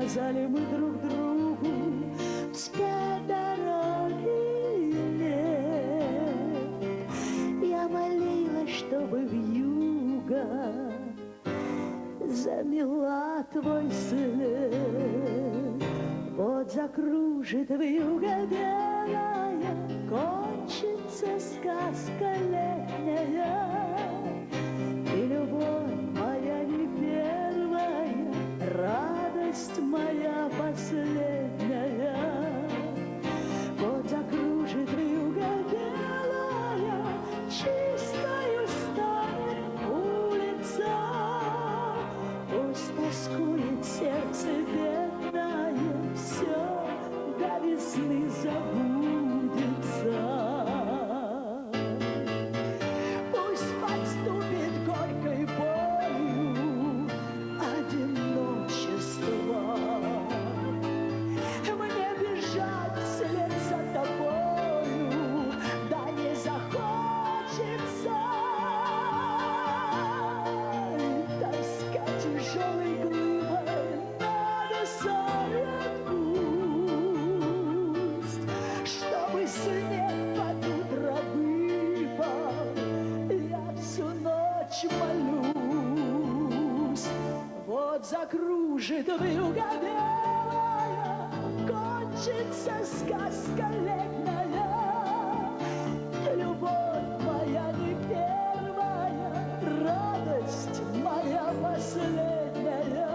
сказали мы друг другу, вспять дороги нет. Я молилась, чтобы вьюга замела твой след. Вот закружит вьюга белая, кончится сказка летняя. И любовь моя не первая, радость моя последняя. Вот закружит вьюга белая, чистою станет улица. Пусть тоскует сердце бедное, все до весны забудется. Пусть подступит горькой болью одиночество. Мне бежать вслед за тобою, да не захочется. Тоска тяжелой глыбой надо сорвать пусть, чтобы снег под утро выпал. Я всю ночь молюсь. Вот закружит вьюга белая, кончится сказка летняя. Любовь моя не первая, радость моя последняя.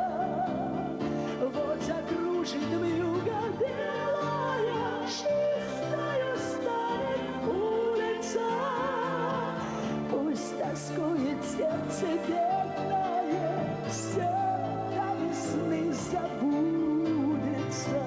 Вот закружит вьюга белая, чистою станет улица. Пусть тоскует сердце бедное, все до весны забудется.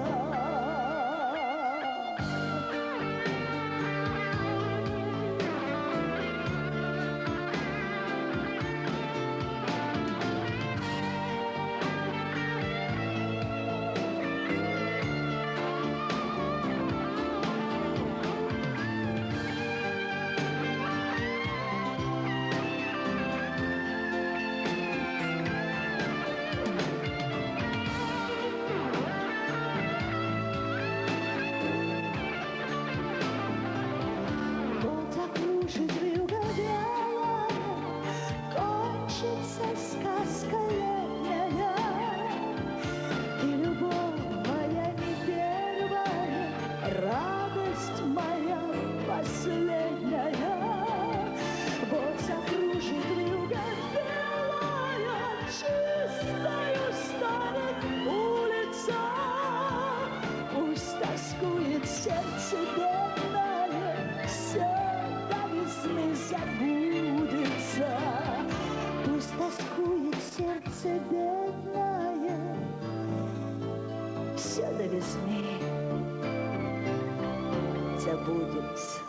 Вот закружит вьюга белая, кончится сказка летняя. И любовь моя не первая, радость моя последняя. Вот закружит вьюга белая, чистою станет улица. Пусть тоскует сердце бедное, все до весны забудется. Пусть тоскует сердце бедное, все до весны забудется.